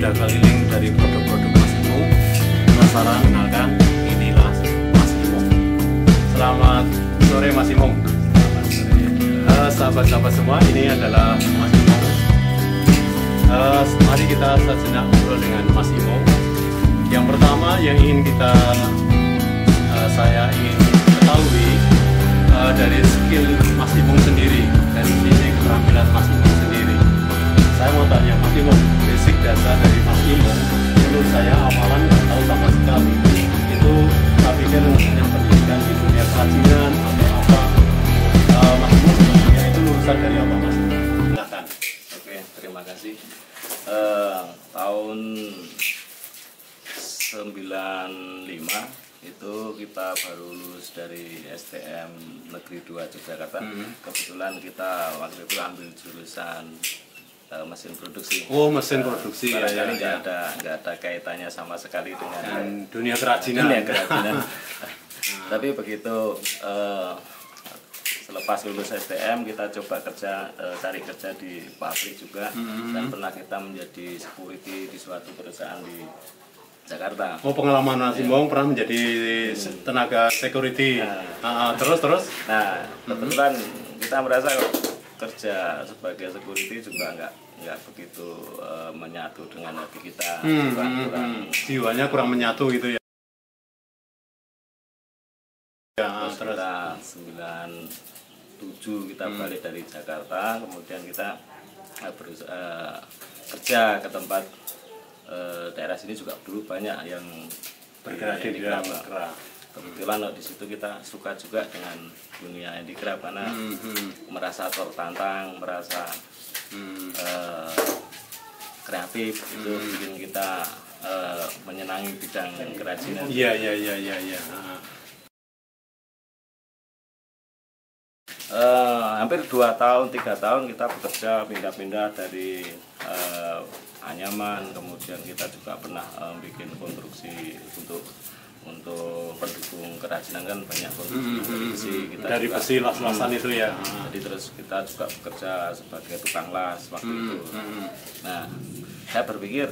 sudah keliling dari produk-produk Mas Imung. Penasaran? Kenalkan, inilah Mas Imung. Selamat sore Mas Imung. Selamat sore. Sahabat-sahabat semua, ini adalah Mas Imung. Mari kita sejenak ngobrol dengan Mas Imung. Yang pertama yang ingin saya ingin ketahui dari skill Mas Imung sendiri, dari sini keterampilan Mas Imung sendiri. Saya mau tanya Mas Imung, basic dasar dari Mas Imung, menurut saya awalan nggak tahu sama sekali. Itu saya pikir punya pendidikan di dunia kerajinan atau apa. Mas Imung sebenarnya itu lulusan dari apa Mas? Silakan. Oke, terima kasih. Tahun 95 itu kita baru lulus dari STM Negeri 2 Yogyakarta. Kebetulan kita waktu itu ambil jurusan mesin produksi. Oh, mesin produksi ya. Nggak ada kaitannya sama sekali dengan dunia kerajinan. Tapi begitu selepas lulus STM kita coba cari kerja di pabrik juga, dan pernah kita menjadi security di suatu perusahaan di Jakarta. Oh, pengalaman Mas Imung pernah menjadi tenaga security. Terus. Nah, kebetulan kita merasa kerja sebagai security juga nggak begitu menyatu dengan hati kita. Jiwanya kurang menyatu gitu ya. Terus kita 97 kita balik dari Jakarta, kemudian kita berusaha kerja ke tempat daerah sini juga dulu banyak yang bergerak di bidang handicraft. Kebetulan di situ kita suka juga dengan dunia handicraft karena merasa tertantang, merasa kreatif, itu bikin kita menyenangi bidang kerajinan. Iya. Hampir 2 tahun, 3 tahun kita bekerja pindah-pindah dari anyaman, kemudian kita juga pernah bikin konstruksi untuk pendukung kerajinan, kan banyak konstruksi dari besi las-lasan itu ya. Jadi terus kita juga bekerja sebagai tukang las waktu itu. Nah, saya berpikir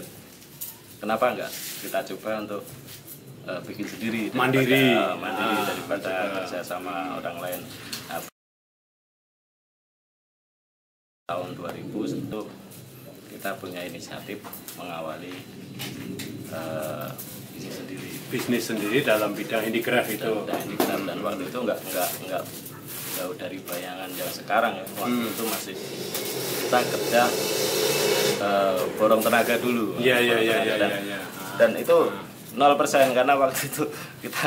kenapa enggak kita coba untuk bikin sendiri, mandiri daripada kerja sama orang lain. Nah, tahun 2000 itu kita punya inisiatif mengawali bisnis sendiri dalam bidang handicraft itu. Dan waktu itu nggak jauh dari bayangan yang sekarang ya. Waktu itu masih kita kerja borong tenaga dulu. Iya. Dan itu 0% karena waktu itu kita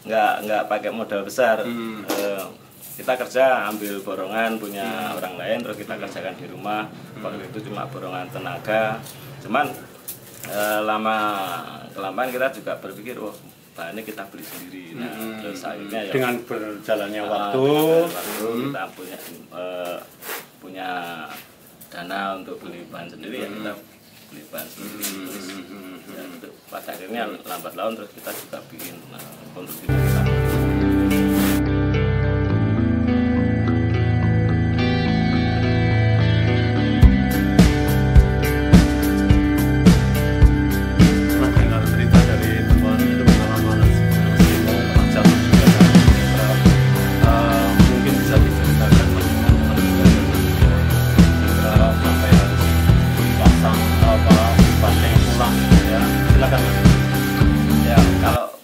nggak pakai modal besar. Kita kerja ambil borongan punya orang lain, terus kita kerjakan di rumah. Waktu itu cuma borongan tenaga. Cuman lama-kelamaan kita juga berpikir, bahannya kita beli sendiri. Nah, terus akhirnya dengan berjalannya waktu kita punya dana untuk beli bahan sendiri, ya kita beli bahan sendiri. Terus pada akhirnya lambat laun terus kita juga bikin konstruksi kita.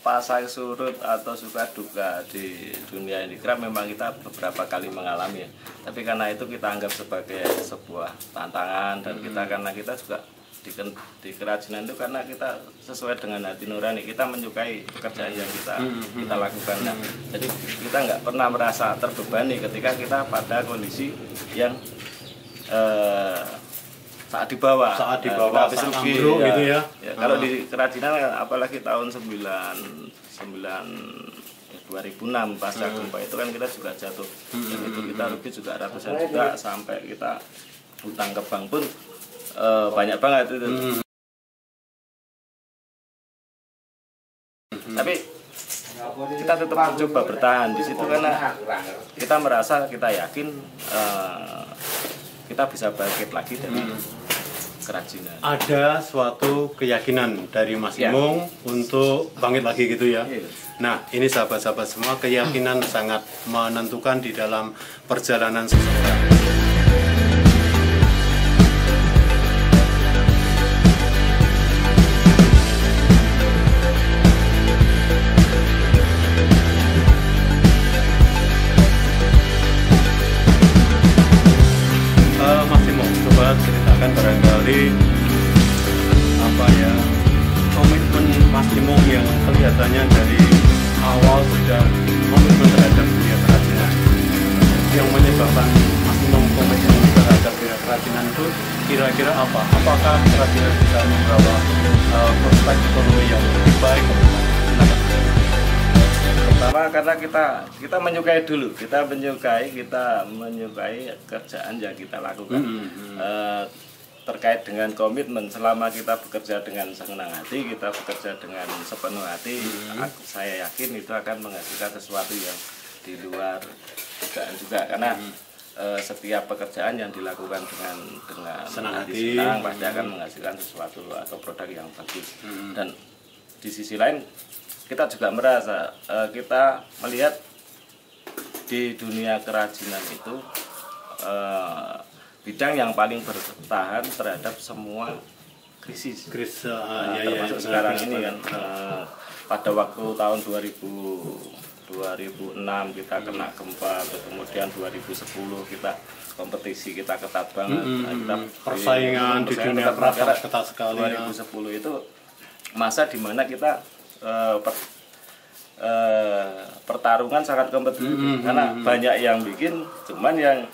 Pasang surut atau suka duka di dunia handicraft memang kita beberapa kali mengalami ya. Tapi karena itu kita anggap sebagai sebuah tantangan, dan karena kita juga di kerajinan itu karena kita sesuai dengan hati nurani, kita menyukai pekerjaan yang kita lakukan. Nah, jadi kita nggak pernah merasa terbebani ketika kita pada kondisi yang saat dibawa habis ambruk gitu ya. Kalau di kerajinan apalagi tahun 2006 pasca gempa itu kan kita juga jatuh, dan itu kita rugi juga ratusan juta, sampai kita utang ke bank pun banyak banget itu. Tapi kita tetap mencoba bertahan di situ karena kita merasa, kita yakin kita bisa bangkit lagi kerajinan. Ada suatu keyakinan dari Mas Ya. Imung untuk bangkit lagi gitu ya. Iya. Nah, ini sahabat-sahabat semua, keyakinan sangat menentukan di dalam perjalanan seseorang. Mas Imung, coba ceritakan barangkali apa ya komitmen Mas Imung yang kelihatannya dari awal sudah komitmen terhadap dunia kerajinan. Yang menyebabkan Mas Imung komitmen terhadap dunia kerajinan itu kira-kira apa? Apakah kerajinan bisa membawa prospek ekonomi yang lebih baik? Pertama karena kita menyukai dulu, kita menyukai kerjaan yang kita lakukan. Terkait dengan komitmen, selama kita bekerja dengan senang hati, kita bekerja dengan sepenuh hati, saya yakin itu akan menghasilkan sesuatu yang di luar dugaan juga, karena setiap pekerjaan yang dilakukan dengan senang hati senang pasti akan menghasilkan sesuatu atau produk yang bagus. Dan di sisi lain kita juga merasa, kita melihat di dunia kerajinan itu bidang yang paling bertahan terhadap semua krisis. Termasuk sekarang ini kan, pada waktu tahun 2006 kita kena gempa, kemudian 2010 kita kompetisi kita ketat banget. Kita persaingan di dunia keras ketat sekali. 2010 itu masa dimana kita pertarungan sangat kompetitif, karena banyak yang bikin, cuman yang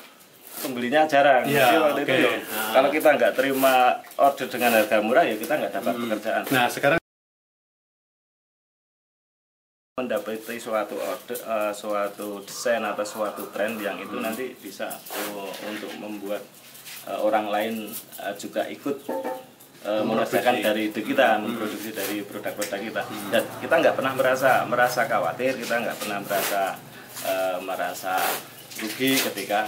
pembelinya jarang. Jadi waktu itu kalau kita nggak terima order dengan harga murah, ya kita nggak dapat pekerjaan. Nah, sekarang mendapati suatu order, suatu desain atau suatu tren yang itu nanti bisa untuk membuat orang lain juga ikut mengerjakan dari ide kita, memproduksi dari produk-produk kita. Dan kita nggak pernah merasa khawatir, kita nggak pernah merasa rugi ketika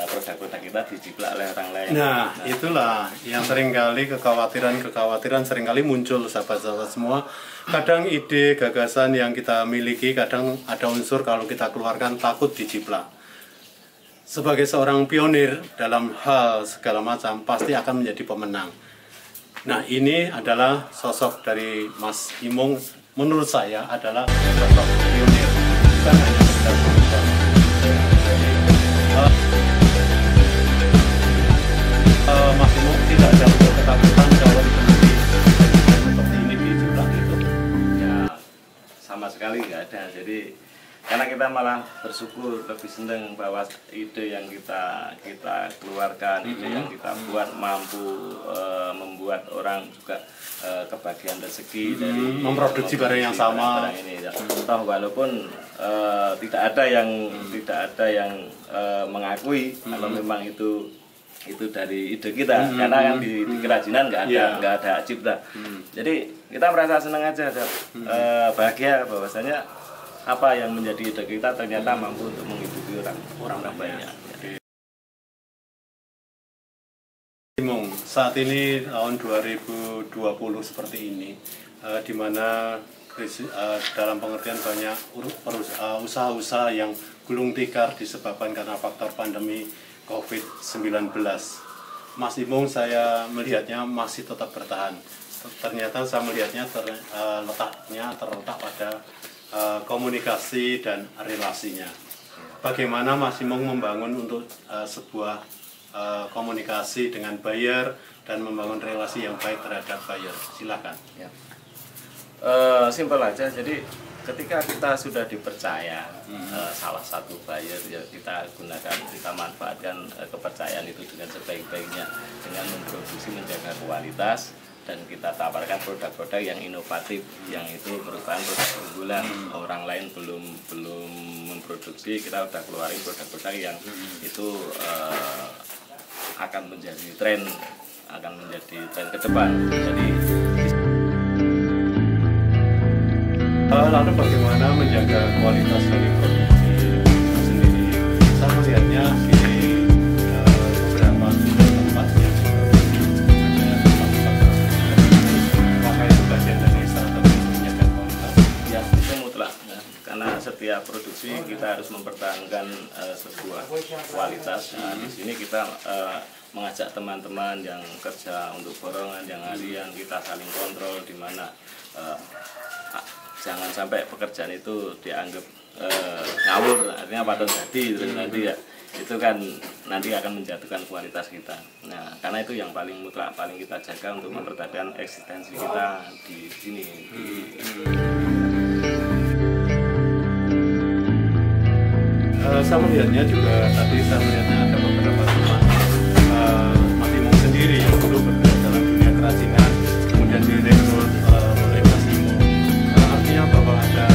produk-produk kita dijiplak oleh orang lain. Nah, itulah yang seringkali kekhawatiran seringkali muncul, sahabat-sahabat semua. Kadang ide, gagasan yang kita miliki, kadang ada unsur kalau kita keluarkan takut dijiplak. Sebagai seorang pionir dalam hal segala macam, pasti akan menjadi pemenang. Nah, ini adalah sosok dari Mas Imung, menurut saya adalah sosok pionir, bukan hanya sekedar pemimpin. Mas Imung tidak ada ketakutan kalau seperti ini di jumlah itu? Ya, sama sekali nggak ada. Jadi karena kita malah bersyukur, lebih senang bahwa ide yang kita keluarkan, ide yang kita buat mampu membuat orang juga kebagian rezeki dari memproduksi barang yang sama. Barang ini, ya. Toh walaupun tidak ada yang mengakui kalau memang itu dari ide kita, karena kan di kerajinan nggak ada cipta. Jadi kita merasa senang aja, bahagia bahwasanya apa yang menjadi ide kita ternyata mampu untuk menghidupi orang banyak. Imung, saat ini tahun 2020 seperti ini, di mana dalam pengertian banyak usaha-usaha yang gulung tikar disebabkan karena faktor pandemi COVID-19. Mas Imung, saya melihatnya masih tetap bertahan. Ternyata saya melihatnya terletak pada komunikasi dan relasinya. Bagaimana Mas Imung membangun untuk sebuah komunikasi dengan buyer dan membangun relasi yang baik terhadap buyer? Silakan. Ya. Simpel aja. Jadi ketika kita sudah dipercaya salah satu buyer, ya kita manfaatkan kepercayaan itu dengan sebaik-baiknya, dengan memproduksi, menjaga kualitas, dan kita tawarkan produk-produk yang inovatif, yang itu merupakan produk unggulan. Orang lain belum memproduksi, kita udah keluarin produk-produk yang itu akan menjadi tren ke depan. Jadi lalu bagaimana menjaga kualitas dari produksi sendiri? Saya melihatnya di beberapa tempat yang setiap produksi kita harus mempertahankan sebuah kualitas. Nah, di sini kita mengajak teman-teman yang kerja untuk borongan, yang harian, kita saling kontrol di mana jangan sampai pekerjaan itu dianggap ngawur, artinya paton jadi terus nanti ya itu kan nanti akan menjatuhkan kualitas kita. Nah, karena itu yang paling mutlak, paling kita jaga untuk mempertahankan eksistensi kita di sini. Saya melihatnya juga tadi saya melihatnya ada beberapa teman Mas Imung sendiri yang dulu bergerak dalam dunia kerajinan kemudian direkrut oleh Mas Imung. Artinya bahwa ada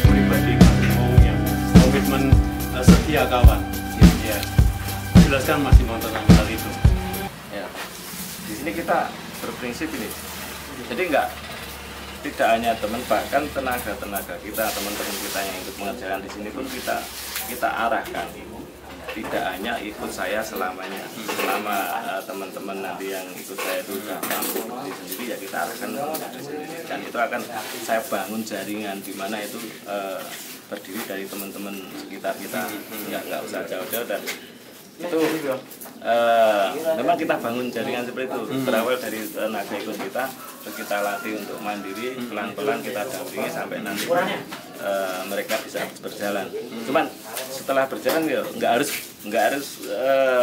pribadi Mas Imung yang komitmen setia kawan. Ya, jelaskan Mas Imung tentang hal itu. Ya, di sini kita berprinsip ini. Jadi tidak hanya teman, bahkan tenaga kita, teman-teman kita yang ikut mengerjakan di sini pun kita arahkan. Tidak hanya ikut saya selamanya, selama teman-teman nanti yang ikut saya itu sudah mampu berdiri sendiri, ya kita arahkan berdiri sendiri. Dan itu akan saya bangun jaringan di mana itu terdiri dari teman-teman sekitar kita, nggak usah jauh-jauh, dan itu memang kita bangun jaringan seperti itu. Berawal dari tenaga ikut kita, terus kita latih untuk mandiri, pelan-pelan kita dampingi sampai nanti mereka bisa berjalan. Cuman setelah berjalan ya nggak harus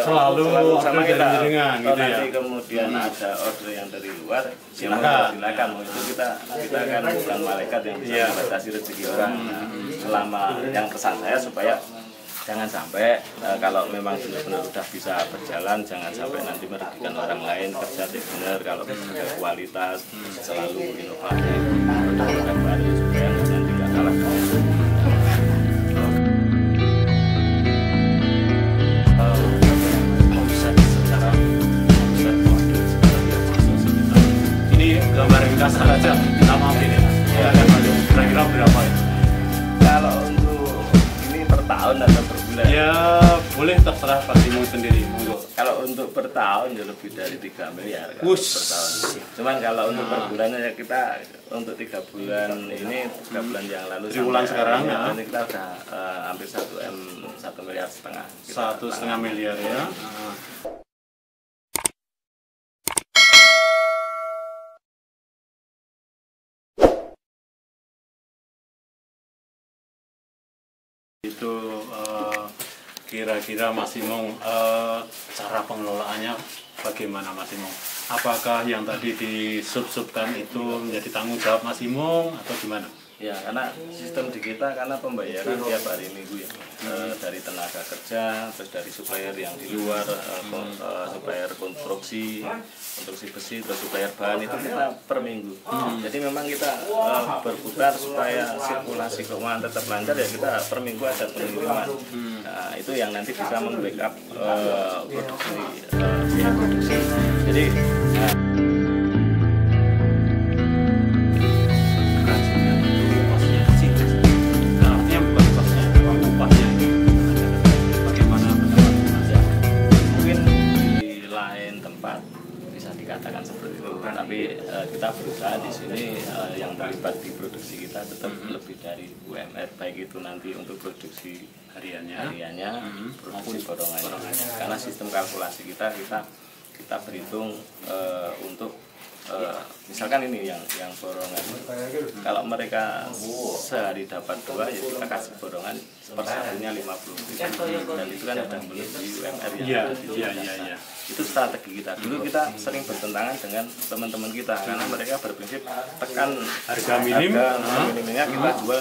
selalu sama kita. Gitu nanti ya? kemudian ada order yang dari luar, silakan. Itu kita kan bukan malaikat yang bisa membatasi rezeki orang. Nah, selama yang pesan saya supaya jangan sampai kalau memang benar-benar sudah bisa berjalan, jangan sampai nanti merugikan orang lain, kerja benar, kalau kerja kualitas, selalu inovasi, produk baru supaya nanti nggak kalah. Ini gambaran kasar aja, kita maafin ya. Kira-kira berapa itu? Kalau untuk ini per tahun atau per bulan? Ya boleh, terserah Pak Imung sendiri. Kalau untuk per tahun ya lebih dari 3 miliar kan, Wush. per tahun. Cuman kalau untuk per bulan ya kita untuk 3 bulan ini, 3 bulan yang lalu Triwulan sekarang ya. Ini kita udah hampir 1,5 miliar. 1,5 miliar ya. Itu kira-kira Mas Imung cara pengelolaannya bagaimana Mas Imung? Apakah yang tadi disub-subkan itu menjadi tanggung jawab Mas Imung atau gimana? Ya, karena sistem di kita karena pembayaran tiap hari minggu ya, dari tenaga kerja, terus dari supplier yang di luar, supplier konstruksi besi, terus supplier bahan itu kita per minggu. Jadi memang kita berputar supaya sirkulasi keuangan tetap lancar, ya kita per minggu ada pengiriman. Nah, itu yang nanti bisa membackup produksi. Jadi dikatakan seperti itu, tapi kita berusaha di sini yang terlibat di produksi kita tetap lebih dari UMR, baik itu nanti untuk produksi hariannya, produksi borongannya. Karena sistem kalkulasi kita berhitung untuk misalkan ini yang borongan, kalau mereka sehari dapat 2, ya kita kasih borongan per seharinya 50.000, dan itu kan sudah melebihi UMR yang ada di jasa. Itu strategi kita. Dulu kita sering bertentangan dengan teman-teman kita karena mereka berprinsip tekan harga minimnya, kita jual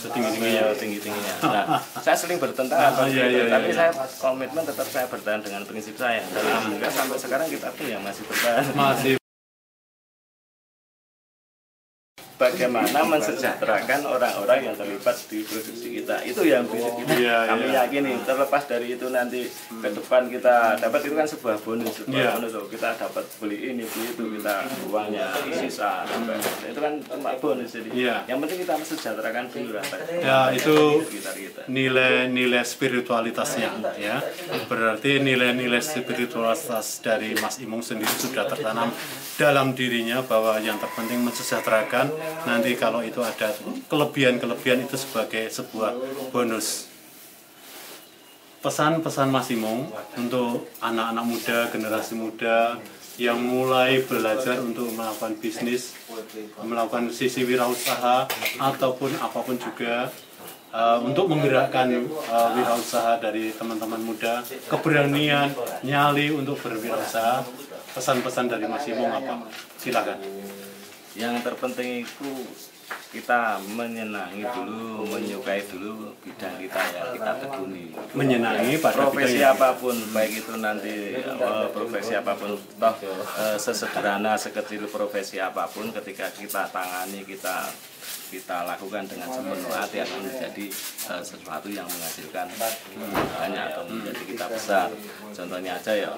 setinggi-tingginya. Nah, saya sering bertentangan, tapi saya komitmen tetap saya bertahan dengan prinsip saya. Dan alhamdulillah sampai sekarang kita pun yang masih bertahan. Bagaimana mensejahterakan orang-orang yang terlibat di produksi kita, itu yang kami yakini. Terlepas dari itu nanti ke depan kita dapat, itu kan sebuah bonus, kita dapat beli ini beli itu, kita uangnya sisa sampai itu kan cuma bonus. Jadi yang penting kita mensejahterakan dulu ya, itu nilai-nilai spiritualitasnya ya. Berarti nilai-nilai spiritualitas dari Mas Imung sendiri sudah tertanam dalam dirinya, bahwa yang terpenting mensejahterakan kesempatan, nanti kalau itu ada kelebihan-kelebihan itu sebagai sebuah bonus. Pesan-pesan Mas Imong untuk anak-anak muda, generasi muda yang mulai belajar untuk melakukan bisnis, melakukan sisi wirausaha ataupun apapun juga, untuk menggerakkan wirausaha dari teman-teman muda, keberanian, nyali untuk berwirausaha. Pesan-pesan dari Mas Imong apa? Silakan. Yang terpenting itu kita menyenangi dulu, menyukai dulu bidang kita ya, kita tekuni. Menyenangi pada profesi bidang apapun, baik itu nanti profesi apapun, toh sesederhana sekecil profesi apapun, ketika kita tangani, kita lakukan dengan sepenuh hati akan menjadi sesuatu yang menghasilkan banyak atau menjadi kita besar. Contohnya aja ya,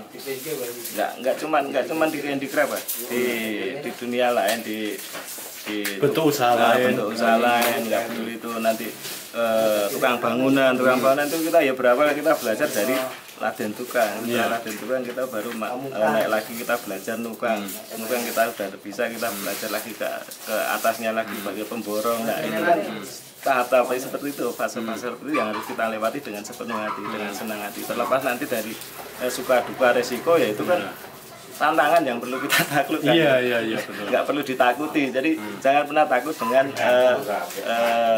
nggak cuman di handicraft ya, di dunia lain, di bentuk usaha lain, nggak peduli itu nanti tukang bangunan itu kita ya berapa kita belajar dari Raden Tukang. Raden Tukang kita baru naik lagi, kita belajar nukang kita udah bisa, kita belajar lagi ke atasnya lagi sebagai pemborong. Nah itu kan tahap-tahap seperti itu, fase-fase seperti itu yang harus kita lewati dengan sepenuh hati, dengan senang hati. Terlepas nanti dari suka duka resiko, ya itu kan tantangan yang perlu kita taklukkan. Iya, betul. Nggak perlu ditakuti. Jadi jangan pernah takut dengan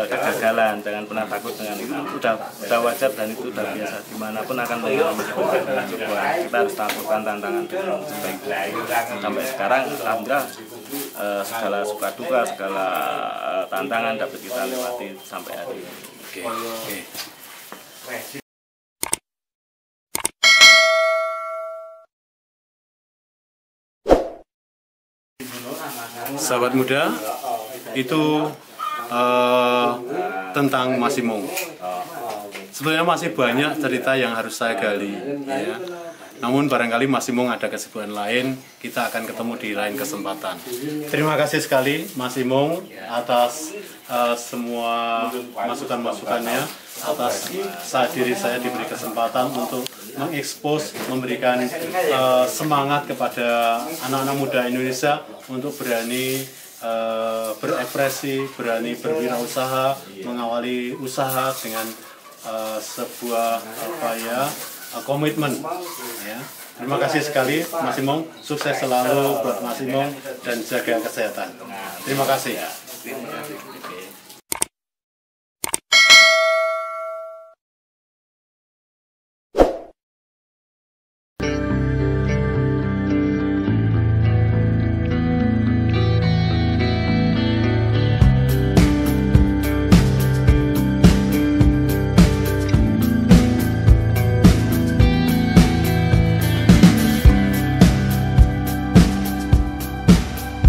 kegagalan, jangan pernah takut dengan itu. Udah wajar dan itu udah biasa. Dimanapun akan mengalami kegagalan. Kita harus taklukkan tantangan dengan sebaik-baik. Sampai sekarang, alhamdulillah, segala suka duka, segala tantangan dapat kita lewati sampai hari ini. Oke. Sahabat muda, itu tentang Mas Imong. Sebenarnya masih banyak cerita yang harus saya gali, ya. Namun barangkali Mas Imong ada kesibukan lain, kita akan ketemu di lain kesempatan. Terima kasih sekali Mas Imong atas semua masukan-masukannya, atas diri saya diberi kesempatan untuk mengekspos, memberikan semangat kepada anak-anak muda Indonesia untuk berani berekspresi, berani berwirausaha, mengawali usaha dengan sebuah komitmen. Ya. Terima kasih sekali Mas Imong, sukses selalu buat Mas Imong dan jaga kesehatan. Terima kasih.